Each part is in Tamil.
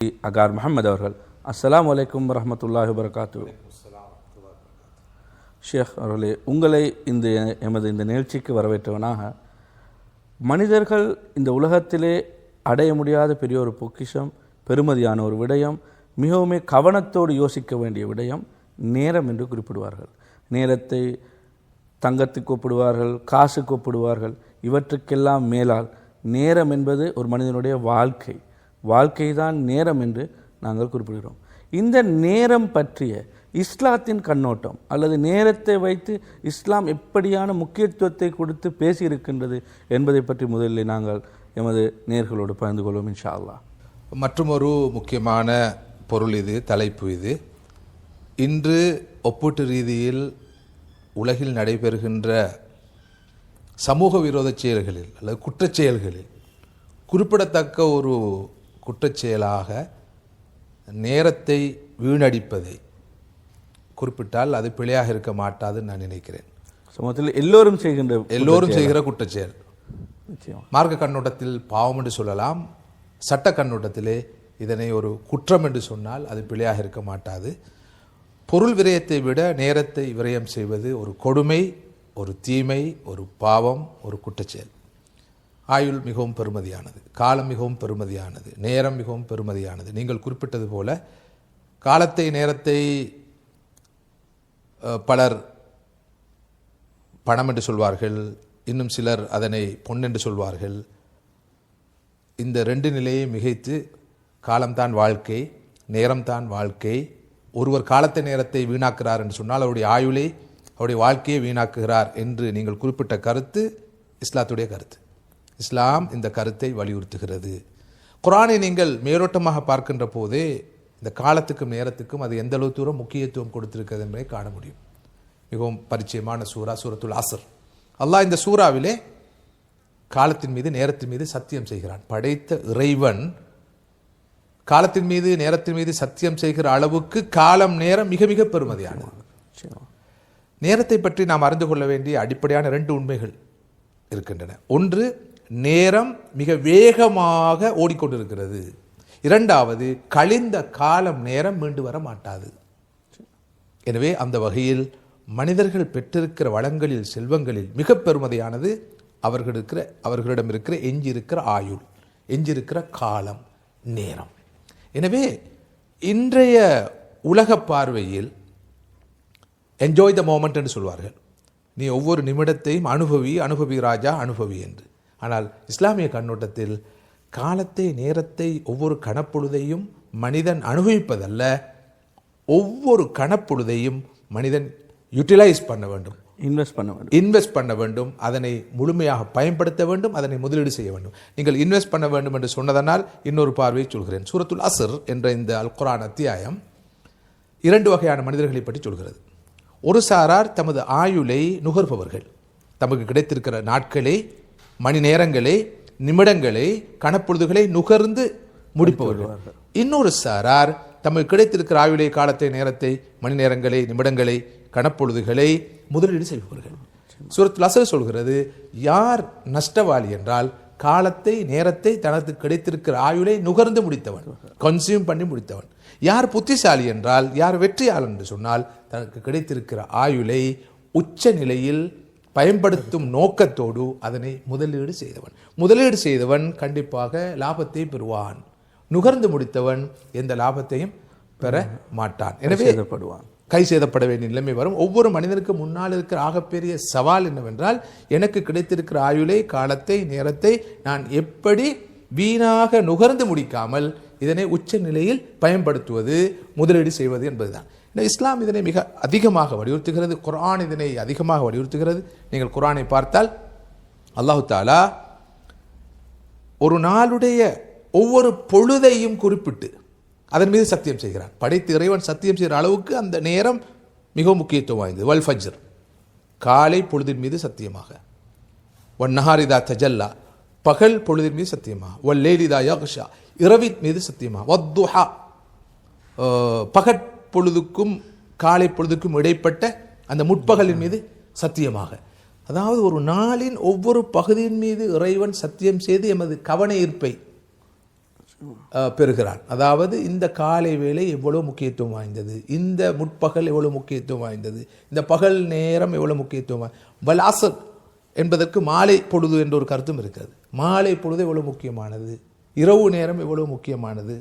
அகார் முஹம்மது அவர்கள். அஸ்ஸலாமு அலைக்கும் வரஹ்மத்துல்லாஹி வபரகாத்துஹு. ஷேக் அவர்களே, உங்களை எமது இந்த நிகழ்ச்சிக்கு வரவேற்றவனாக, மனிதர்கள் இந்த உலகத்திலே அடைய முடியாத பெரிய ஒரு பொக்கிஷம், பெருமதியான ஒரு விடயம், மிகவும் கவனத்தோடு யோசிக்க வேண்டிய விடயம் நேரம் என்று குறிப்பிடுவார்கள். நேரத்தை தங்கத்துக்கு ஒப்பிடுவார்கள், காசுக்கு ஒப்பிடுவார்கள். இவற்றுக்கெல்லாம் மேலால் நேரம் என்பது ஒரு மனிதனுடைய வாழ்க்கை தான் நேரம் என்று நாங்கள் குறிப்பிடுகிறோம். இந்த நேரம் பற்றிய இஸ்லாத்தின் கண்ணோட்டம் அல்லது நேரத்தை வைத்து இஸ்லாம் எப்படியான முக்கியத்துவத்தை கொடுத்து பேசியிருக்கின்றது என்பதை பற்றி முதலில் நாங்கள் எமது நேர்களோடு பகிர்ந்து கொள்வோம் இன்ஷா அல்லாஹ். மற்றும் ஒரு முக்கியமான பொருள் இது, தலைப்பு இது. இன்று ஒப்பீட்டு ரீதியில் உலகில் நடைபெறுகின்ற சமூக விரோத செயல்களில் அல்லது குற்றச்செயல்களில் குறிப்பிடத்தக்க ஒரு குற்றச்செயலாக நேரத்தை வீணடிப்பதை குறிப்பிட்டால் அது பிழையாக இருக்க மாட்டாதுன்னு நான் நினைக்கிறேன். சமூகத்தில் எல்லோரும் செய்கிற குற்றச்செயல். மார்க்க கண்ணோட்டத்தில் பாவம் என்று சொல்லலாம், சட்ட கண்ணோட்டத்திலே இதனை ஒரு குற்றம் என்று சொன்னால் அது பிழையாக இருக்க மாட்டாது. பொருள் விரயத்தை விட நேரத்தை விரயம் செய்வது ஒரு கொடுமை, ஒரு தீமை, ஒரு பாவம், ஒரு குற்றச்செயல். ஆயுள் மிகவும் பெருமதியானது, காலம் மிகவும் பெருமதியானது, நேரம் மிகவும் பெருமதியானது. நீங்கள் குறிப்பிட்டது போல காலத்தை, நேரத்தை பலர் பணம் என்று சொல்வார்கள், இன்னும் சிலர் அதனை பொன் என்று சொல்வார்கள். இந்த ரெண்டு நிலையை மிகைத்து காலம்தான் வாழ்க்கை, நேரம்தான் வாழ்க்கை. ஒருவர் காலத்தை நேரத்தை வீணாக்குகிறார் என்று சொன்னால் அவருடைய ஆயுளை, அவருடைய வாழ்க்கையை வீணாக்குகிறார் என்று நீங்கள் குறிப்பிட்ட கருத்து இஸ்லாத்துடைய கருத்து. இஸ்லாம் இந்த கருத்தை வலியுறுத்துகிறது. குர்ஆனை நீங்கள் மேலோட்டமாக பார்க்கின்ற போதே இந்த காலத்துக்கும் நேரத்துக்கும் அது எந்த அளவு தூரம் முக்கியத்துவம் கொடுத்திருக்கிறது என்பதை காண முடியும். மிகவும் பரிச்சயமான சூரா சூரத்துல் அஸ்ர். அல்லாஹ் இந்த சூறாவிலே காலத்தின் மீது நேரத்தின் மீது சத்தியம் செய்கிறான். படைத்த இறைவன் காலத்தின் மீது நேரத்தின் மீது சத்தியம் செய்கிற அளவுக்கு காலம் நேரம் மிக மிக பெருமதியானது. நேரத்தை பற்றி நாம் அறிந்து கொள்ள வேண்டிய அடிப்படையான 2 உண்மைகள் இருக்கின்றன. ஒன்று, நேரம் மிக வேகமாக ஓடிக்கொண்டிருக்கிறது. இரண்டாவது, கழிந்த காலம் நேரம் மீண்டு வர மாட்டாது. எனவே அந்த வகையில் மனிதர்கள் பெற்றிருக்கிற வளங்களில், செல்வங்களில் மிக பெருமதியானது அவர்களிடம் இருக்கிற எஞ்சியிருக்கிற ஆயுள், எஞ்சியிருக்கிற காலம், நேரம். எனவே இன்றைய உலக பார்வையில் என்ஜாய் த மோமெண்ட் என்று சொல்வார்கள். நீ ஒவ்வொரு நிமிடத்தையும் அனுபவி ராஜா, அனுபவி என்று. ஆனால் இஸ்லாமிய கண்ணோட்டத்தில் காலத்தை, நேரத்தை, ஒவ்வொரு கணப்பொழுதையும் மனிதன் அனுபவிப்பதல்ல, ஒவ்வொரு கணப்பொழுதையும் மனிதன் யூட்டிலைஸ் பண்ண வேண்டும், இன்வெஸ்ட் பண்ண வேண்டும், அதனை முழுமையாக பயன்படுத்த வேண்டும், அதனை முதலீடு செய்ய வேண்டும். நீங்கள் இன்வெஸ்ட் பண்ண வேண்டும் என்று சொன்னதனால் இன்னொரு பார்வையை சொல்கிறேன். சூரத்துல் அஸ்ர் என்ற இந்த அல் குர்ஆன் அத்தியாயம் 2 வகையான மனிதர்களை பற்றி சொல்கிறது. ஒரு சாரார் தமது ஆயுளை நுகர்பவர்கள், தமக்கு கிடைத்திருக்கிற நாட்களை, மணி நேரங்களை, நிமிடங்களை, கணப்பொழுதுகளை நுகர்ந்து முடிப்பவர்கள். இன்னொரு சாரார் தமக்கு கிடைத்திருக்கிற ஆயுளை, காலத்தை, நேரத்தை, மணி நேரங்களை, நிமிடங்களை, கணப்பொழுதுகளை முதலீடு செய்பவர்கள். சூரத்துல் அஸ்ர் சொல்கிறது, யார் நஷ்டவாளி என்றால் காலத்தை, நேரத்தை, தனக்கு கிடைத்திருக்கிற ஆயுளை நுகர்ந்து முடித்தவன், கன்சியூம் பண்ணி முடித்தவன். யார் புத்திசாலி என்றால், யார் வெற்றியாளர் என்று சொன்னால் தனக்கு கிடைத்திருக்கிற ஆயுளை உச்ச நிலையில் பயன்படுத்தும் நோக்கத்தோடு அதனை முதலீடு செய்தவன் கண்டிப்பாக லாபத்தை பெறுவான். நுகர்ந்து முடித்தவன் எந்த லாபத்தையும் பெற மாட்டான். எனவே கை சேதப்பட வேண்டிய நிலைமை வரும். ஒவ்வொரு மனிதனுக்கு முன்னால் இருக்கிற ஆகப்பெரிய சவால் என்னவென்றால், எனக்கு கிடைத்திருக்கிற ஆயுளை, காலத்தை, நேரத்தை நான் எப்படி வீணாக நுகர்ந்து முடிக்காமல் இதனை உச்ச நிலையில் பயன்படுத்துவது, முதலீடு செய்வது என்பதுதான். இஸ்லாம் இதனை மிக அதிகமாக வலியுறுத்துகிறது. குர்ஆன் இதனை அதிகமாக வலியுறுத்துகிறது. நீங்கள் குர்ஆனை பார்த்தால் அல்லாஹு தஆலா ஒரு நாளுடைய ஒவ்வொரு பொழுதையும் குறிப்பிட்டு அதன் மீது சத்தியம் செய்கிறான். படைத்த இறைவன் சத்தியம் செய்கிற அளவுக்கு அந்த நேரம் மிகவும் முக்கியத்துவம் வாய்ந்தது. வல் ஃபஜ்ர், காலை பொழுதின் மீது சத்தியமாக. வன் நஹாரிதா தஜல்லா, பகல் பொழுதின் மீது சத்தியமாக. வல் லைலிதா யக்ஷா, இரவின் மீது சத்தியமாக. வத்துஹா, பகற்பொழுதுக்கும் காலை பொழுதுக்கும் இடைப்பட்ட அந்த முற்பகலின் மீது சத்தியமாக. அதாவது ஒரு நாளின் ஒவ்வொரு பகுதியின் மீது இறைவன் சத்தியம் செய்து எமது கவன ஈர்ப்பை பெறுகிறான். அதாவது இந்த காலை வேளை எவ்வளவு முக்கியத்துவம் வாய்ந்தது, இந்த முற்பகல் எவ்வளவு முக்கியத்துவம் வாய்ந்தது, இந்த பகல் நேரம் எவ்வளவு முக்கியத்துவம் வலாசர் என்பதற்கு மாலை பொழுது என்ற ஒரு கருத்தும் இருக்கிறது. மாலை பொழுது எவ்வளவு முக்கியமானது, இரவு நேரம் எவ்வளவு முக்கியமானது.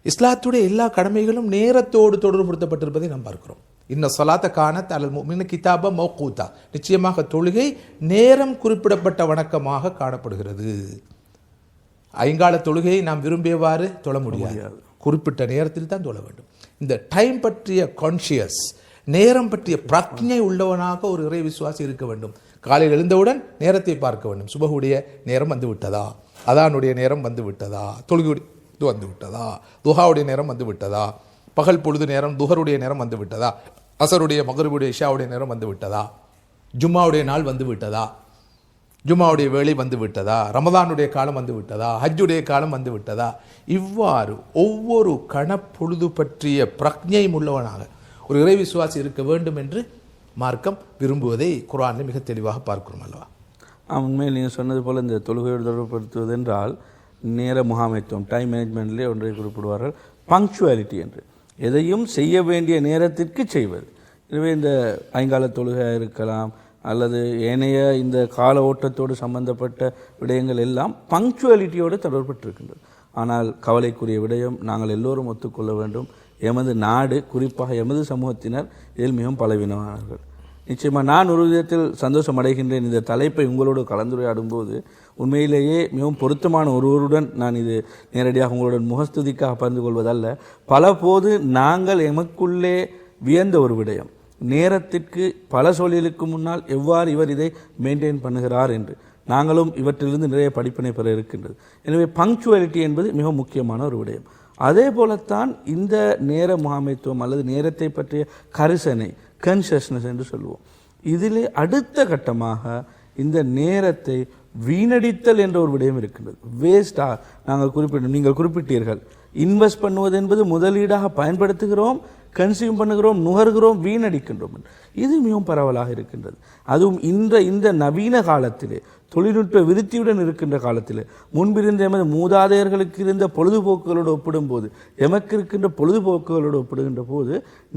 இஸ்லாத்துடைய எல்லா கடமைகளும் நேரத்தோடு தொடர்புபடுத்தப்பட்டிருப்பதை நாம் பார்க்கிறோம். இன்ன சொலாத்த கானத் அலல் முஃமினீன கிதாப மௌகூதா, நிச்சயமாக தொழுகை நேரம் குறிப்பிடப்பட்ட வணக்கமாக காணப்படுகிறது. ஐங்கால தொழுகையை நாம் விரும்பியவாறு தொழ முடியாது, குறிப்பிட்ட நேரத்தில் தான் தொழ வேண்டும். இந்த டைம் பற்றிய கான்ஷியஸ், நேரம் பற்றிய பிரக்ஞை உள்ளவனாக ஒரு இறை விசுவாசி இருக்க வேண்டும். காலையில் எழுந்தவுடன் நேரத்தை பார்க்க வேண்டும். சுபகுடைய நேரம் வந்து விட்டதா, அதானுடைய நேரம் வந்து விட்டதா, தொழுகையுடைய இது வந்து விட்டதா, துஹாவுடைய நேரம் வந்து விட்டதா, பகல் பொழுது நேரம் துஹருடைய நேரம் வந்து விட்டதா, அசருடைய மகரிபுடைய இஷாவுடைய நேரம் வந்து விட்டதா, ஜும்மாவுடைய நாள் வந்து விட்டதா, ஜும்மாவுடைய வேளை வந்து விட்டதா, ரமதானுடைய காலம் வந்து விட்டதா, ஹஜ்ஜுடைய காலம் வந்து விட்டதா. இவ்வாறு ஒவ்வொரு கணப்பொழுது பற்றிய பிரக்ஞையும் உள்ளவனாக ஒரு இறை விசுவாசி இருக்க வேண்டும் என்று மார்க்கம் விரும்புவதை குர்ஆனில் மிக தெளிவாக பார்க்கிறோம் அல்லவா? உண்மையில் நீங்கள் சொன்னது போல் இந்த தொழுகையோடு தொடர்புபடுத்துவது என்றால் நேர முகாமைத்துவம், டைம் மேனேஜ்மெண்ட்லேயே ஒன்றை குறிப்பிடுவார்கள், பங்க்சுவாலிட்டி என்று. எதையும் செய்ய வேண்டிய நேரத்திற்கு செய்வது. எனவே இந்த ஐங்கால தொழுகையாக இருக்கலாம் அல்லது ஏனைய இந்த கால ஓட்டத்தோடு சம்பந்தப்பட்ட விடயங்கள் எல்லாம் பங்க்சுவாலிட்டியோடு தொடர்பட்டிருக்கின்றது. ஆனால் கவலைக்குரிய விடயம், நாங்கள் எல்லோரும் ஒத்துக்கொள்ள வேண்டும், எமது நாடு குறிப்பாக எமது சமூகத்தினர் இதில் மிகவும் பலவீனமானவர்கள். நிச்சயமாக நான் ஒரு விதத்தில் சந்தோஷம் அடைகின்றேன். இந்த தலைப்பை உங்களோடு கலந்துரையாடும் போது உண்மையிலேயே மிகவும் பொருத்தமான ஒருவருடன் நான் இது நேரடியாக உங்களுடன் முகஸ்துதிக்காக பகிர்ந்து கொள்வதல்ல, பல போது நாங்கள் எமக்குள்ளே வியந்த ஒரு விடயம், நேரத்திற்கு பல சொல்லிலுக்கு முன்னால் எவ்வாறு இவர் இதை மெயின்டைன் பண்ணுகிறார் என்று. நாங்களும் இவற்றிலிருந்து நிறைய படிப்பினை பெற இருக்கின்றது. எனவே பங்க்சுவாலிட்டி என்பது மிக முக்கியமான ஒரு விடயம். அதே போலத்தான் இந்த நேர முகாமைத்துவம் அல்லது நேரத்தை பற்றிய கரிசனை, கன்ஷியஸ்னஸ் என்று சொல்லுவோம். இதிலே அடுத்த கட்டமாக இந்த நேரத்தை வீணடித்தல் என்ற ஒரு விடயம் இருக்கின்றது. வேஸ்டாக நீங்கள் குறிப்பிட்டீர்கள், இன்வெஸ்ட் பண்ணுவது என்பது முதலீடாக பயன்படுத்துகிறோம், கன்சியூம் பண்ணுகிறோம், நுகர்கிறோம், வீணடிக்கின்றோம். இது மிகவும் பரவலாக இருக்கின்றது. அதுவும் இந்த நவீன காலத்திலே, தொழில்நுட்ப விருத்தியுடன் இருக்கின்ற காலத்திலே, முன்பிருந்த எமது மூதாதையர்களுக்கு இருந்த பொழுதுபோக்குகளோடு ஒப்பிடும்போது, எமக்கு இருக்கின்ற பொழுதுபோக்குகளோடு ஒப்பிடுகின்ற போது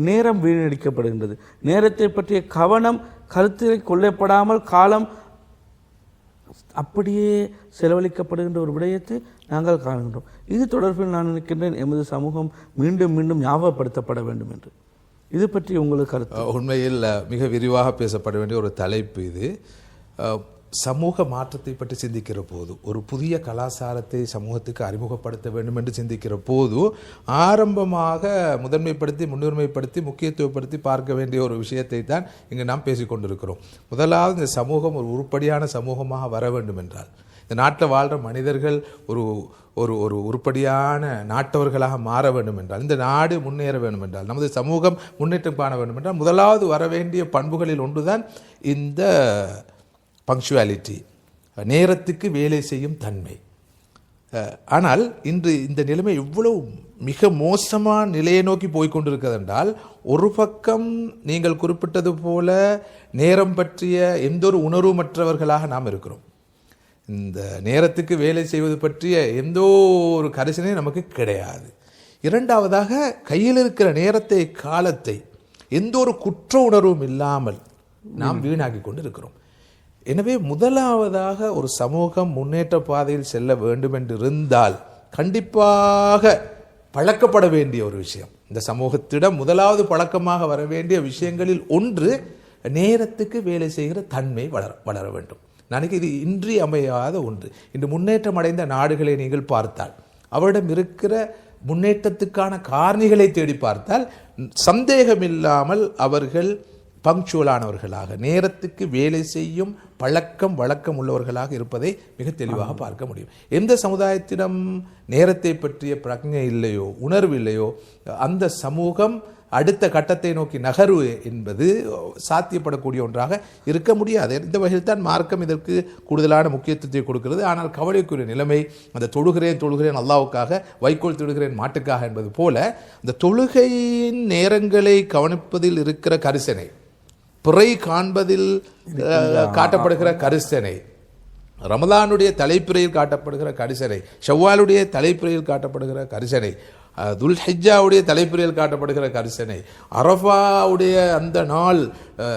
நேரம் வீணடிக்கப்படுகின்றது. நேரத்தை பற்றிய கவனம் கருத்தில் கொள்ளப்படாமல் காலம் அப்படியே செலவழிக்கப்படுகின்ற ஒரு விடயத்தை நாங்கள் காணுகின்றோம். இது தொடர்பில் நான் நினைக்கின்றேன் எமது சமூகம் மீண்டும் மீண்டும் ஞாபகப்படுத்தப்பட வேண்டும் என்று. இது பற்றி உங்களுக்கு கருத்து? உண்மையில் மிக விரிவாக பேசப்பட வேண்டிய ஒரு தலைப்பு இது. சமூக மாற்றத்தை பற்றி சிந்திக்கிற போது, ஒரு புதிய கலாச்சாரத்தை சமூகத்துக்கு அறிமுகப்படுத்த வேண்டும் என்று சிந்திக்கிற போது, ஆரம்பமாக முதன்மைப்படுத்தி முன்னுரிமைப்படுத்தி முக்கியத்துவப்படுத்தி பார்க்க வேண்டிய ஒரு விஷயத்தை தான் இங்கு நாம் பேசிக்கொண்டிருக்கிறோம். முதலாவது, இந்த சமூகம் ஒரு உருப்படியான சமூகமாக வர வேண்டும் என்றால், இந்த நாட்டில் வாழ்கிற மனிதர்கள் ஒரு ஒரு ஒரு உருப்படியான நாட்டவர்களாக மாற வேண்டும் என்றால், இந்த நாடு முன்னேற வேண்டும் என்றால், நமது சமூகம் முன்னேற்றம் காண வேண்டும் என்றால், முதலாவது வர வேண்டிய பண்புகளில் ஒன்றுதான் இந்த பங்க்சுவாலிட்டி, நேரத்துக்கு வேலை செய்யும் தன்மை. ஆனால் இன்று இந்த நிலைமை இவ்வளவு மிக மோசமான நிலையை நோக்கி போய்கொண்டிருக்கிறது என்றால், ஒரு பக்கம் நீங்கள் குறிப்பிட்டது போல நேரம் பற்றிய எந்த ஒரு உணர்வுமற்றவர்களாக நாம் இருக்கிறோம். இந்த நேரத்துக்கு வேலை செய்வது பற்றிய எந்த ஒரு கரிசனை நமக்கு கிடையாது. இரண்டாவதாக, கையில் இருக்கிற நேரத்தை, காலத்தை எந்த ஒரு குற்ற உணர்வும் இல்லாமல் நாம் வீணாக்கி கொண்டு இருக்கிறோம். எனவே முதலாவதாக ஒரு சமூகம் முன்னேற்ற பாதையில் செல்ல வேண்டும் என்று இருந்தால் கண்டிப்பாக பழக்கப்பட வேண்டிய ஒரு விஷயம், இந்த சமூகத்திடம் முதலாவது பழக்கமாக வர வேண்டிய விஷயங்களில் ஒன்று நேரத்துக்கு வேலை செய்கிற தன்மை வளர வேண்டும். நாளைக்கு இது இன்றியமையாத ஒன்று. இன்று முன்னேற்றம் அடைந்த நாடுகளை நீங்கள் பார்த்தால், அவரிடம் இருக்கிற முன்னேற்றத்துக்கான காரணிகளை தேடி பார்த்தால், சந்தேகமில்லாமல் அவர்கள் பங்க்சுவலானவர்களாக, நேரத்துக்கு வேலை செய்யும் வழக்கம் உள்ளவர்களாக இருப்பதை மிக தெளிவாக பார்க்க முடியும். எந்த சமுதாயத்திடம் நேரத்தை பற்றிய பிரக்ஞை இல்லையோ, உணர்வு இல்லையோ, அந்த சமூகம் அடுத்த கட்டத்தை நோக்கி நகர்வு என்பது சாத்தியப்படக்கூடிய ஒன்றாக இருக்க முடியாது. இந்த வகையில் தான் மார்க்கம் இதற்கு கூடுதலான முக்கியத்துவத்தை கொடுக்கிறது. ஆனால் கவலைக்குரிய நிலைமை, அந்த தொழுகிறேன் அல்லாவுக்காக, வைக்கோல் தொழுகிறேன் மாட்டுக்காக என்பது போல, அந்த தொழுகையின் நேரங்களை கவனிப்பதில் இருக்கிற கரிசனை, பிறை காண்பதில் காட்டப்படுகிற கரிசனை, ரமலானுடைய தலைப்பிறையில் காட்டப்படுகிற கரிசனை, ஷவ்வாலுடைய தலைப்பிறையில் காட்டப்படுகிற கரிசனை, துல்ஹிஜ்ஜாவுடைய தலைப்பிறையில் காட்டப்படுகிற கரிசனை, அரஃபாவுடைய அந்த நாள்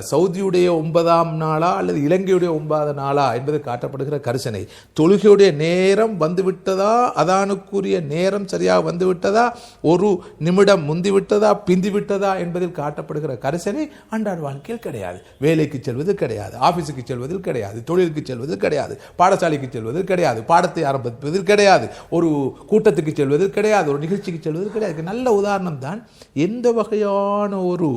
சவுதியுடைய 9ஆம் நாளா அல்லது இலங்கையுடைய 9வது நாளா என்பது காட்டப்படுகிற கரிசனை, தொழுகையுடைய நேரம் வந்துவிட்டதா, அதானுக்குரிய நேரம் சரியாக வந்துவிட்டதா, ஒரு நிமிடம் முந்திவிட்டதா பிந்திவிட்டதா என்பதில் காட்டப்படுகிற கரிசனை அன்றாட வாழ்க்கையில் கிடையாது. வேலைக்கு செல்வது கிடையாது, ஆபீஸுக்கு செல்வதில் கிடையாது, தொழிலுக்கு செல்வதில் கிடையாது, பாடசாலைக்கு செல்வதில் கிடையாது, பாடத்தை ஆரம்பிப்பதில் கிடையாது, ஒரு கூட்டத்துக்கு செல்வதில் கிடையாது, ஒரு நிகழ்ச்சிக்கு செல்வதில் கிடையாது. நல்ல உதாரணம் தான். எந்த வகையான ஒரு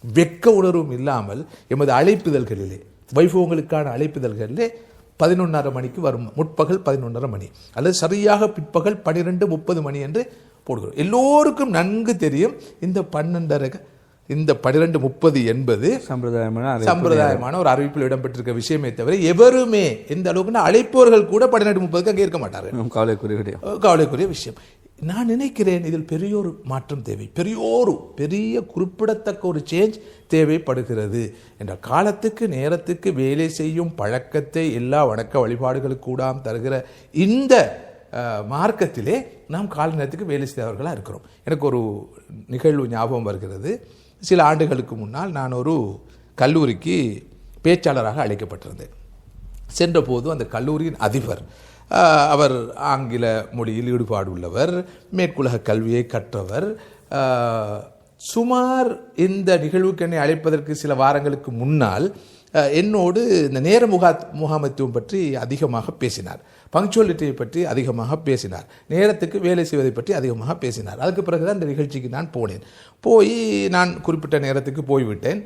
வெட்க உணர்வும் இல்லாமல் எமது அழைப்புதல்களிலே, வைபவங்களுக்கான அழைப்புதல்களிலே 11:30 மணிக்கு வரும், முற்பகல் 11:30 மணி அல்லது சரியாக பிற்பகல் 12:30 மணி என்று போடுகிறோம். எல்லோருக்கும் நன்கு தெரியும் இந்த 12:30 என்பது சம்பிரதாயமான ஒரு அறிவிப்பில் இடம்பெற்றிருக்க விஷயமே தவிர எவருமே எந்த அளவுக்கு அழைப்பவர்கள் கூட 12:30 அங்கே இருக்க மாட்டார்கள். கவலைக்குரிய விஷயம். நான் நினைக்கிறேன் இதில் பெரியோரு மாற்றம் தேவை, பெரிய குறிப்பிடத்தக்க ஒரு சேஞ்ச் தேவைப்படுகிறது என்ற காலத்துக்கு நேரத்துக்கு வேலை செய்யும் பழக்கத்தை எல்லா வணக்க வழிபாடுகளுக்கு கூட தருகிற இந்த மார்க்கத்திலே நாம் கால நேரத்துக்கு வேலை செய்தவர்களாக இருக்கிறோம். எனக்கு ஒரு நிகழ்வு ஞாபகம் வருகிறது. சில ஆண்டுகளுக்கு முன்னால் நான் ஒரு கல்லூரிக்கு பேச்சாளராக அழைக்கப்பட்டிருந்தேன். சென்றபோது அந்த கல்லூரியின் அதிபர், அவர் ஆங்கில மொழியில் ஈடுபாடு உள்ளவர், மேற்குலக கல்வியை கற்றவர். சுமார் இந்த நிகழ்வுக்கு என்னை அழைப்பதற்கு சில வாரங்களுக்கு முன்னால் என்னோடு இந்த நேர முகாமைத்துவம் பற்றி அதிகமாக பேசினார், பங்க்சுவாலிட்டியை பற்றி அதிகமாக பேசினார், நேரத்துக்கு வேலை செய்வதை பற்றி அதிகமாக பேசினார். அதுக்கு பிறகுதான் இந்த நிகழ்ச்சிக்கு நான் போனேன். நான் குறிப்பிட்ட நேரத்துக்கு போய்விட்டேன்.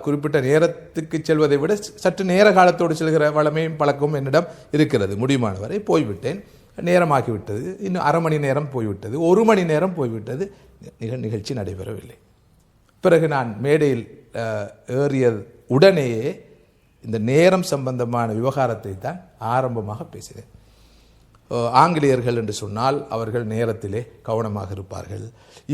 குறிப்பிட்ட நேரத்துக்கு செல்வதை விட சற்று நேர காலத்தோடு செல்கிற வளமையும் பழக்கமும் என்னிடம் இருக்கிறது. முடியுமானவரை போய்விட்டேன். நேரமாகிவிட்டது. இன்னும் அரை மணி நேரம் போய்விட்டது, 1 மணி நேரம் போய்விட்டது. நிகழ்ச்சி நடைபெறவில்லை. பிறகு நான் மேடையில் ஏறிய உடனேயே இந்த நேரம் சம்பந்தமான விவகாரத்தை தான் ஆரம்பமாக பேசினேன். ஆங்கிலேயர்கள் என்று சொன்னால் அவர்கள் நேரத்திலே கவனமாக இருப்பார்கள்,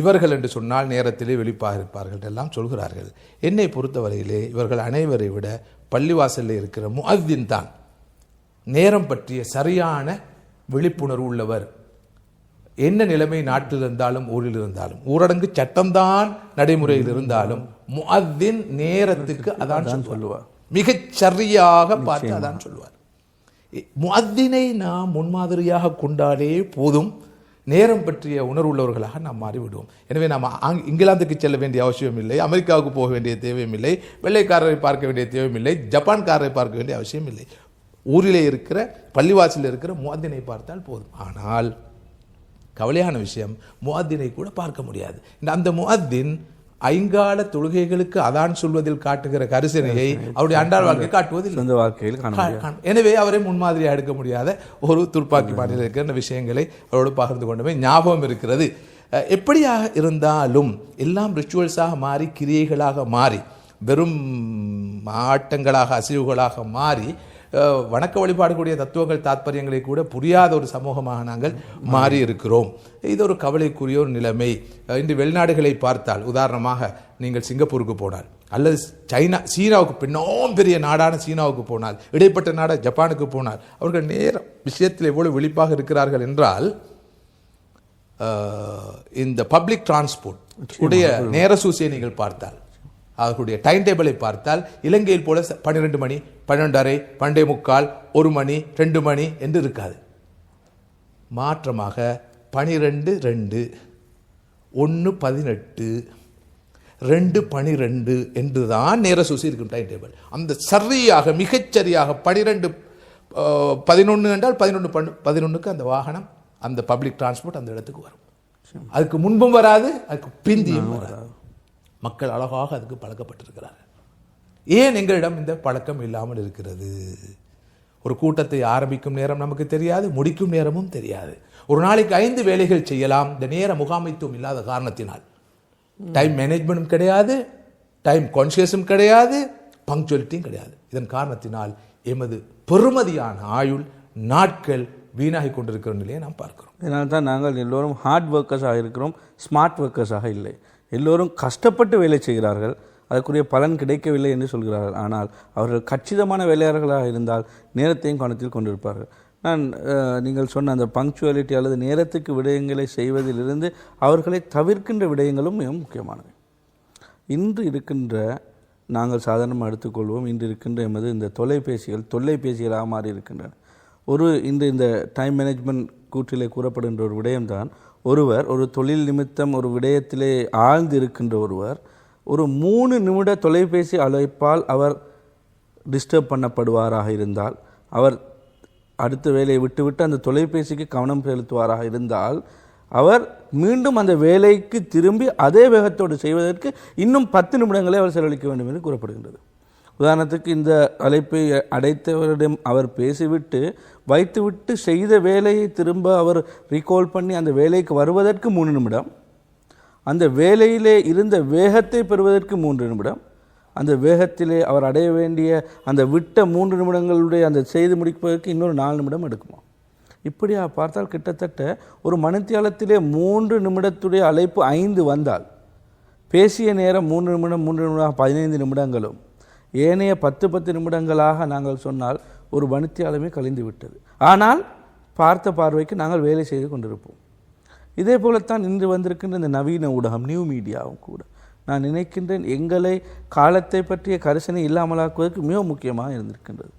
இவர்கள் என்று சொன்னால் நேரத்திலே வெளிப்பாக இருப்பார்கள் எல்லாம் சொல்கிறார்கள். என்னை பொறுத்தவரையிலே இவர்கள் அனைவரை விட பள்ளிவாசலில் இருக்கிற முஅத்தின் தான் நேரம் பற்றிய சரியான விழிப்புணர்வு உள்ளவர். என்ன நிலைமை நாட்டில் இருந்தாலும் ஊரில் இருந்தாலும், ஊரடங்கு சட்டம்தான் நடைமுறையில் இருந்தாலும் முஅத்தின் நேரத்துக்கு அதான் சொல்லுவார். மிகச் சரியாக பார்த்து அதான் சொல்லுவார். முஅத்தினை நாம் முன்மாதிரியாக கொண்டாலே போதும், நேரம் பற்றிய உணர்வுள்ளவர்களாக நாம் மாறிவிடுவோம். எனவே நாம் இங்கிலாந்துக்கு செல்ல வேண்டிய அவசியம் இல்லை, அமெரிக்காவுக்கு போக வேண்டிய தேவையும் இல்லை, வெள்ளைக்காரரை பார்க்க வேண்டிய தேவையும் இல்லை, ஜப்பான்காரரை பார்க்க வேண்டிய அவசியம் இல்லை. ஊரிலே இருக்கிற பள்ளிவாசலில் இருக்கிற முஅத்தினை பார்த்தால் போதும். ஆனால் கவலையான விஷயம், முஅத்தினை கூட பார்க்க முடியாது. அந்த முஅத்தின் ஐங்கால தொழுகைகளுக்கு அதான் சொல்வதில் காட்டுகிற கரிசனையை அவருடைய அன்றாட வாழ்க்கை காட்டுவதில். எனவே அவரை முன்மாதிரியாக எடுக்க முடியாத ஒரு துப்பாக்கி மாநில இருக்கிற விஷயங்களை அவரோடு பகிர்ந்து கொண்டவை ஞாபகம் இருக்கிறது. எப்படியாக இருந்தாலும் எல்லாம் ரிச்சுவல்ஸாக மாறி, கிரியைகளாக மாறி, வெறும் ஆட்டங்களாக அசைவுகளாக மாறி, வணக்க வழிபாடுக்கூடிய தத்துவங்கள் தாத்பரியங்களை கூட புரியாத ஒரு சமூகமாக நாங்கள் மாறி இருக்கிறோம். இது ஒரு கவலைக்குரிய ஒரு நிலைமை. இன்று வெளிநாடுகளை பார்த்தால், உதாரணமாக நீங்கள் சிங்கப்பூருக்கு போனால் அல்லது சீனாவுக்கு, பின்னோம் பெரிய நாடான சீனாவுக்கு போனால், இடைப்பட்ட நாட ஜப்பானுக்கு போனால், அவர்கள் நேர விஷயத்தில் எவ்வளவு விழிப்பாக இருக்கிறார்கள் என்றால், இந்த பப்ளிக் டிரான்ஸ்போர்ட் உடைய நேர சூசியை நீங்கள் பார்த்தால், அவர்களுடைய டைம் டேபிளை பார்த்தால் இலங்கையில் போல 12 மணி, 12:30, 12:45, 1 மணி, 2 மணி என்று இருக்காது. மாற்றமாக 12:02, 1:18, 2:12 என்று தான் நேர சூசி இருக்கும் டைம் டேபிள். அந்த சரியாக மிகச்சரியாக 12:11 என்றால் 11:11க்கு அந்த வாகனம், அந்த பப்ளிக் டிரான்ஸ்போர்ட் அந்த இடத்துக்கு வரும். அதுக்கு முன்பும் வராது, அதுக்கு பிந்தியும் வராது. மக்கள் அழகாக அதுக்கு பழக்கப்பட்டிருக்கிறார்கள். ஏன் எங்களிடம் இந்த பழக்கம் இல்லாமல் இருக்கிறது? ஒரு கூட்டத்தை ஆரம்பிக்கும் நேரம் நமக்கு தெரியாது, முடிக்கும் நேரமும் தெரியாது. ஒரு நாளைக்கு 5 வேலைகள் செய்யலாம். இந்த நேர முகாமைத்துவம் இல்லாத காரணத்தினால் டைம் மேனேஜ்மெண்ட்டும் கிடையாது, டைம் கான்சியஸும் கிடையாது, பங்க்சுவலிட்டியும் கிடையாது. இதன் காரணத்தினால் எமது பெருமதியான ஆயுள் நாட்கள் வீணாகி கொண்டிருக்கிற நிலையை நாம் பார்க்கிறோம். இதனால் தான் நாங்கள் எல்லோரும் ஹார்ட் ஒர்க்கர்ஸாக இருக்கிறோம், ஸ்மார்ட் ஒர்க்கர்ஸாக இல்லை. எல்லோரும் கஷ்டப்பட்டு வேலை செய்கிறார்கள், அதற்குரிய பலன் கிடைக்கவில்லை என்று சொல்கிறார்கள். ஆனால் அவர்கள் கச்சிதமான வேலையாளர்களாக இருந்தால் நேரத்தையும் கவனத்தில் கொண்டிருப்பார்கள். நீங்கள் சொன்ன அந்த பங்க்சுவாலிட்டி அல்லது நேரத்துக்கு விடயங்களை செய்வதிலிருந்து அவர்களை தவிர்க்கின்ற விடயங்களும் மிக முக்கியமானவை. இன்று இருக்கின்ற நாங்கள் சாதாரணமாக எடுத்துக்கொள்வோம், இன்று இருக்கின்ற எமது இந்த தொல்லைபேசிகளாக மாறி இருக்கின்றன. இந்த டைம் மேனேஜ்மெண்ட் கூற்றிலே கூறப்படுகின்ற ஒரு விடயம்தான், ஒருவர் ஒரு தொழில் நிமித்தம் ஒரு விடயத்திலே ஆழ்ந்து இருக்கின்ற ஒருவர் ஒரு 3 நிமிட தொலைபேசி அழைப்பால் அவர் டிஸ்டர்ப் பண்ணப்படுவாராக இருந்தால், அவர் அடுத்த வேலையை விட்டுவிட்டு அந்த தொலைபேசிக்கு கவனம் செலுத்துவாராக இருந்தால், அவர் மீண்டும் அந்த வேலைக்கு திரும்பி அதே வேகத்தோடு செய்வதற்கு இன்னும் 10 நிமிடங்களே அவர் செலவழிக்க வேண்டும் என்று கூறப்படுகின்றது. உதாரணத்துக்கு, இந்த அழைப்பை அடைத்தவரிடம் அவர் பேசிவிட்டு வைத்துவிட்டு செய்த வேலையை திரும்ப அவர் ரீகால் பண்ணி அந்த வேலைக்கு வருவதற்கு 3 நிமிடம், அந்த வேலையிலே இருந்த வேகத்தை பெறுவதற்கு 3 நிமிடம், அந்த வேகத்திலே அவர் அடைய வேண்டிய அந்த விட்ட 3 நிமிடங்களுடைய அந்த செய்து முடிப்பதற்கு இன்னொரு 4 நிமிடம் எடுக்குமா? இப்படியா பார்த்தால் கிட்டத்தட்ட ஒரு மணித்தியாலத்திலே 3 நிமிடத்துடைய அழைப்பு 5 வந்தால், பேசிய நேரம் 3 நிமிடம் 15 நிமிடங்களும் ஏனைய 10 நிமிடங்களாக நாங்கள் சொன்னால் ஒரு மணித்தியாலமே கழிந்து விட்டது. ஆனால் பார்த்த பார்வைக்கு நாங்கள் வேலை செய்து கொண்டிருப்போம். இதே போலத்தான் இன்று வந்திருக்கின்ற இந்த நவீன ஊடகம், நியூ மீடியாவும் கூட நான் நினைக்கின்றேன் எங்களை காலத்தை பற்றிய கரிசனை இல்லாமலாக்குவதற்கு மிக முக்கியமாக இருந்திருக்கின்றது.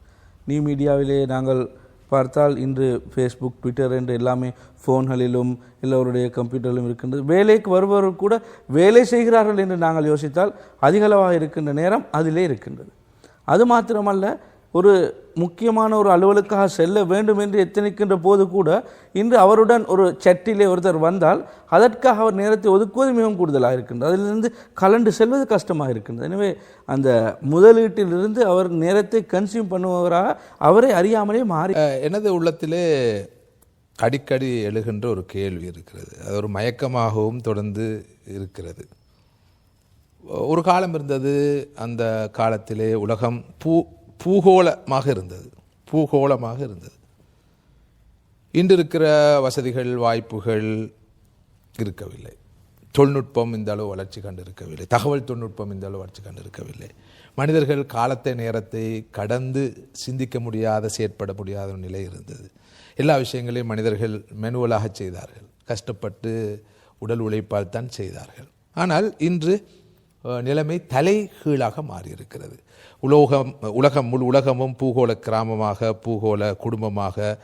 நியூ மீடியாவிலே நாங்கள் பார்த்தால் இன்று ஃபேஸ்புக், ட்விட்டர் என்று எல்லாமே ஃபோன்களிலும் எல்லோருடைய கம்ப்யூட்டரிலும் இருக்கின்றது. வேலைக்கு வருபவர்கள் கூட வேலை செய்கிறார்கள் என்று நாங்கள் யோசித்தால் அதிகளவாக இருக்கின்ற நேரம் அதிலே இருக்கின்றது. அது மாத்திரமல்ல, ஒரு முக்கியமான ஒரு அலுவலுக்காக செல்ல வேண்டும் என்று எத்தனிக்கின்ற போது கூட இன்று அவருடன் ஒரு சட்டிலே ஒருத்தர் வந்தால் அதற்காக அவர் நேரத்தை ஒதுக்குவது மிகவும் கூடுதலாக இருக்கின்றது. அதிலிருந்து கலண்டு செல்வது கஷ்டமாக இருக்கின்றது. எனவே அந்த முதலீட்டிலிருந்து அவர் நேரத்தை கன்சியூம் பண்ணுபவராக அவரை அறியாமலே மாறி. எனது உள்ளத்திலே அடிக்கடி எழுகின்ற ஒரு கேள்வி இருக்கிறது. அது ஒரு மயக்கமாகவும் தொடர்ந்து இருக்கிறது. ஒரு காலம் இருந்தது, அந்த காலத்திலே உலகம் பூகோளமாக இருந்தது. இன்று இருக்கிற வசதிகள், வாய்ப்புகள் இருக்கவில்லை. தொழில்நுட்பம் இந்த அளவு வளர்ச்சி கண்டிருக்கவில்லை. தகவல் தொழில்நுட்பம் இந்த அளவு வளர்ச்சி கண்டிருக்கவில்லை. மனிதர்கள் காலத்தை, நேரத்தை கடந்து சிந்திக்க முடியாத, செயற்பட முடியாத ஒரு நிலை இருந்தது. எல்லா விஷயங்களையும் மனிதர்கள் மெனுவலாக செய்தார்கள். கஷ்டப்பட்டு உடல் உழைப்பால் தான் செய்தார்கள். ஆனால் இன்று நிலைமை தலைகீழாக மாறியிருக்கிறது. முழு உலகமும் பூகோள கிராமமாக, பூகோள குடும்பமாக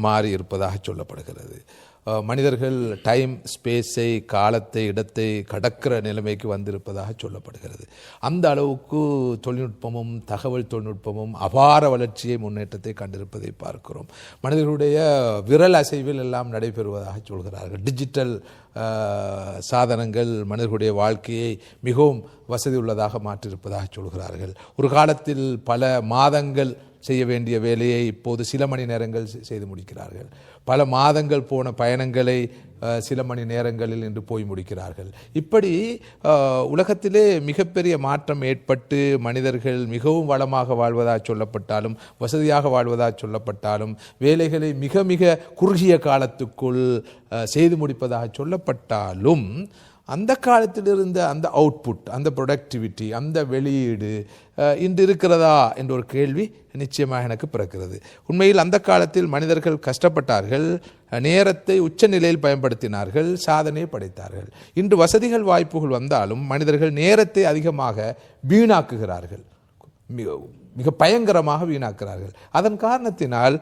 மாறி இருப்பதாக சொல்லப்படுகிறது. மனிதர்கள் டைம், ஸ்பேஸை, காலத்தை, இடத்தை கடக்கிற நிலைமைக்கு வந்திருப்பதாக சொல்லப்படுகிறது. அந்த அளவுக்கு தொழில்நுட்பமும் தகவல் தொழில்நுட்பமும் அபார வளர்ச்சியை, முன்னேற்றத்தை கண்டிருப்பதை பார்க்கிறோம். மனிதர்களுடைய விரல் அசைவில் எல்லாம் நடைபெறுவதாக சொல்கிறார்கள். டிஜிட்டல் சாதனங்கள் மனிதர்களுடைய வாழ்க்கையை மிகவும் வசதி உள்ளதாக மாற்றியிருப்பதாக சொல்கிறார்கள். ஒரு காலத்தில் பல மாதங்கள் செய்ய வேண்டிய வேலையை இப்போது சில மணி நேரங்கள் செய்து முடிக்கிறார்கள். பல மாதங்கள் போன பயணங்களை சில மணி நேரங்களில் இன்று போய் முடிக்கிறார்கள். இப்படி உலகத்திலே மிகப்பெரிய மாற்றம் ஏற்பட்டு மனிதர்கள் மிகவும் வளமாக வாழ்வதாக சொல்லப்பட்டாலும், வசதியாக வாழ்வதாக சொல்லப்பட்டாலும், வேலைகளை மிக மிக குறுகிய காலத்துக்குள் செய்து முடிப்பதாக சொல்லப்பட்டாலும், அந்த காலத்தில் இருந்த அந்த அவுட்புட், அந்த ப்ரொடக்டிவிட்டி, அந்த வெளியீடு இன்று இருக்கிறதா என்ற ஒரு கேள்வி நிச்சயமாக எனக்கு பிறக்கிறது. உண்மையில் அந்த காலத்தில் மனிதர்கள் கஷ்டப்பட்டார்கள், நேரத்தை உச்ச நிலையில் பயன்படுத்தினார்கள், சாதனை படைத்தார்கள். இன்று வசதிகள், வாய்ப்புகள் வந்தாலும் மனிதர்கள் நேரத்தை அதிகமாக வீணாக்குகிறார்கள், மிக பயங்கரமாக வீணாக்குகிறார்கள். அதன் காரணத்தினால்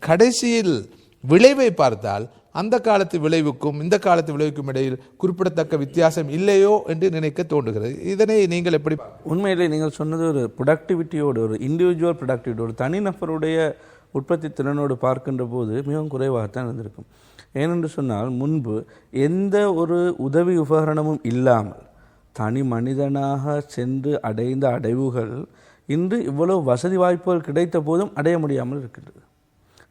கடைசியில் விளைவை பார்த்தால் அந்த காலத்து விளைவுக்கும் இந்த காலத்து விளைவுக்கும் இடையில் குறிப்பிடத்தக்க வித்தியாசம் இல்லையோ என்று நினைக்க தோன்றுகிறது. இதனை நீங்கள் எப்படி? உண்மையிலே நீங்கள் சொன்னது ஒரு ப்ரொடக்டிவிட்டியோடு, ஒரு இண்டிவிஜுவல் ப்ரொடக்டிவிட்டி, ஒரு தனிநபருடைய உற்பத்தி திறனோடு பார்க்கின்ற போது மிகவும் குறைவாகத்தான் இருந்திருக்கும். ஏனென்று சொன்னால், முன்பு எந்த ஒரு உதவி உபகரணமும் இல்லாமல் தனி மனிதனாக சென்று அடைந்த அடைவுகள் இன்று இவ்வளவு வசதி வாய்ப்புகள் கிடைத்த போதும் அடைய முடியாமல் இருக்கின்றது.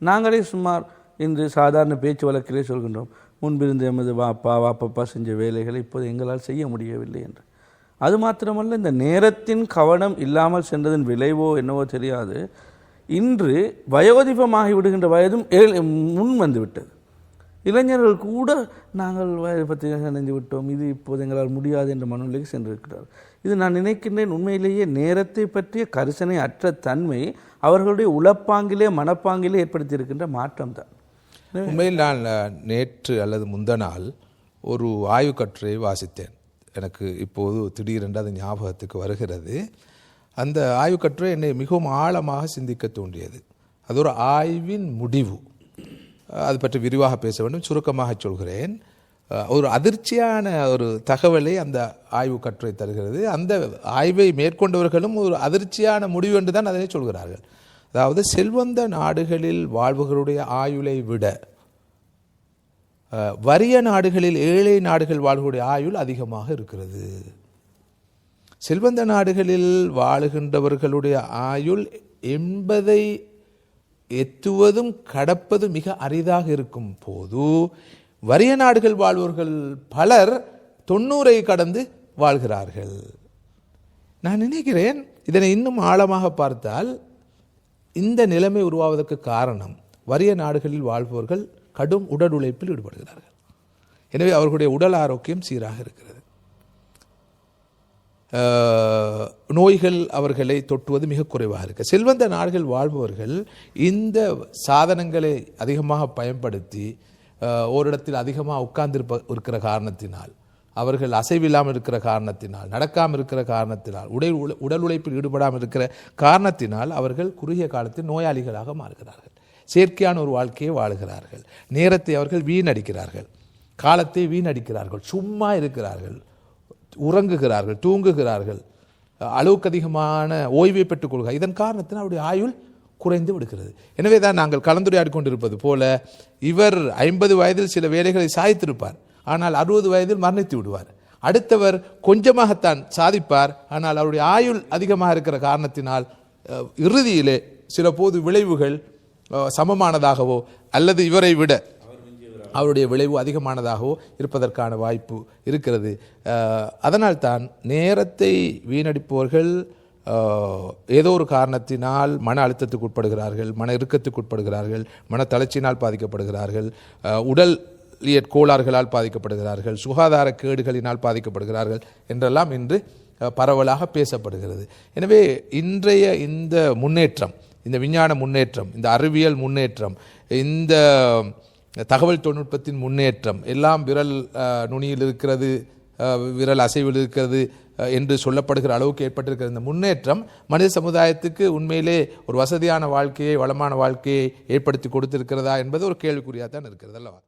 நாங்களே சுமார் இன்று சாதாரண பேச்சு வழக்கிலே சொல்கின்றோம், முன்பிருந்த எமது வாப்பா செஞ்ச வேலைகளை இப்போது எங்களால் செய்ய முடியவில்லை என்று. அது மாத்திரமல்ல, இந்த நேரத்தின் கவனம் இல்லாமல் சென்றதன் விளைவோ என்னவோ தெரியாது, இன்று வயோதிபமாகி விடுகின்ற வயதும் முன் வந்து விட்டது. இளைஞர்கள் கூட நாங்கள் வயது பற்றி நினைந்து விட்டோம், இது இப்போது எங்களால் முடியாது என்ற மனநிலைக்கு சென்றிருக்கிறார். இது நான் நினைக்கின்றேன் உண்மையிலேயே நேரத்தை பற்றிய கரிசனை அற்ற தன்மை அவர்களுடைய உளப்பாங்கிலே மனப்பாங்கிலே ஏற்படுத்தியிருக்கின்ற மாற்றம் தான். உண்மையில் நான் நேற்று அல்லது முந்தநாள் ஒரு ஆய்வு கட்டுரையை வாசித்தேன். எனக்கு இப்போது திடீரென்று அது ஞாபகத்துக்கு வருகிறது. அந்த ஆய்வு கட்டுரை என்னை மிகவும் ஆழமாக சிந்திக்க தோன்றியது. அது ஒரு ஆய்வின் முடிவு. அது பற்றி விரிவாக பேச வேண்டும், சுருக்கமாக சொல்கிறேன். ஒரு அதிர்ச்சியான ஒரு தகவலை அந்த ஆய்வு கட்டுரை தருகிறது. அந்த ஆய்வை மேற்கொண்டவர்களும் ஒரு அதிர்ச்சியான முடிவு என்று தான் அதனை சொல்கிறார்கள். அதாவது செல்வந்த நாடுகளில் வாழ்பவர்களுடைய ஆயுளை விட வறிய நாடுகளில் ஏழை நாடுகள் வாழ்வுடைய ஆயுள் அதிகமாக இருக்கிறது. செல்வந்த நாடுகளில் வாழுகின்றவர்களுடைய ஆயுள் 80 எத்துவதும் கடப்பது மிக அரிதாக இருக்கும் போது வறிய நாடுகள் வாழ்வர்கள் பலர் 90 கடந்து வாழ்கிறார்கள். நான் நினைக்கிறேன் இதனை இன்னும் ஆழமாக பார்த்தால் இந்த நிலைமை உருவாவதற்கு காரணம் வறிய நாடுகளில் வாழ்பவர்கள் கடும் உடல் உழைப்பில் ஈடுபடுகிறார்கள். எனவே அவர்களுடைய உடல் ஆரோக்கியம் சீராக இருக்கிறது. நோய்கள் அவர்களை தொட்டுவது மிக குறைவாக இருக்கு. செல்வந்த நாடுகள் வாழ்பவர்கள் இந்த சாதனங்களை அதிகமாக பயன்படுத்தி ஓரிடத்தில் அதிகமாக இருக்கிற காரணத்தினால், அவர்கள் அசைவில்லாமல் இருக்கிற காரணத்தினால், நடக்காமல் இருக்கிற காரணத்தினால், உடல் உழைப்பில் ஈடுபடாமல் இருக்கிற காரணத்தினால் அவர்கள் குறுகிய காலத்தில் நோயாளிகளாக மாறுகிறார்கள். செயற்கையான ஒரு வாழ்க்கையை வாழுகிறார்கள். நேரத்தை அவர்கள் வீணடிக்கிறார்கள், காலத்தை வீணடிக்கிறார்கள், சும்மா இருக்கிறார்கள், உறங்குகிறார்கள், தூங்குகிறார்கள், அளவுக்கு அதிகமான ஓய்வை பெற்றுக் கொள்கிறார்கள். இதன் காரணத்தினால் அவருடைய ஆயுள் குறைந்து விடுகிறது. எனவே தான் நாங்கள் கலந்துரையாடி கொண்டிருப்பது போல இவர் 50 வயதில் சில வேலைகளை சாதித்திருப்பார், ஆனால் 60 வயதில் மரணித்து விடுவார். அடுத்தவர் கொஞ்சமாகத்தான் சாதிப்பார், ஆனால் அவருடைய ஆயுள் அதிகமாக இருக்கிற காரணத்தினால் இறுதியிலே சில போது விளைவுகள் சமமானதாகவோ அல்லது இவரை விட அவருடைய விளைவு அதிகமானதாகவோ இருப்பதற்கான வாய்ப்பு இருக்கிறது. அதனால் தான் நேரத்தை வீணடிப்பவர்கள் ஏதோ ஒரு காரணத்தினால் மன அழுத்தத்துக்கு உட்படுகிறார்கள், மன இறுக்கத்துக்கு உட்படுகிறார்கள், மன தளர்ச்சியினால் பாதிக்கப்படுகிறார்கள், உடல் கோளாறுகளால் பாதிக்கப்படுகிறார்கள், சுகாதார கேடுகளினால் பாதிக்கப்படுகிறார்கள் என்றெல்லாம் இன்று பரவலாக பேசப்படுகிறது. எனவே இன்றைய இந்த முன்னேற்றம், இந்த விஞ்ஞான முன்னேற்றம், இந்த அறிவியல் முன்னேற்றம், இந்த தகவல் தொழில்நுட்பத்தின் முன்னேற்றம் எல்லாம் விரல் நுனியில் இருக்கிறது, விரல் அசைவில் இருக்கிறது என்று சொல்லப்படுகிற அளவுக்கு ஏற்பட்டிருக்கிற இந்த முன்னேற்றம் மனித சமுதாயத்துக்கு உண்மையிலே ஒரு வசதியான வாழ்க்கையை, வளமான வாழ்க்கையை ஏற்படுத்தி கொடுத்திருக்கிறதா என்பது ஒரு கேள்விக்குறியாக தான் இருக்கிறது அல்லவா?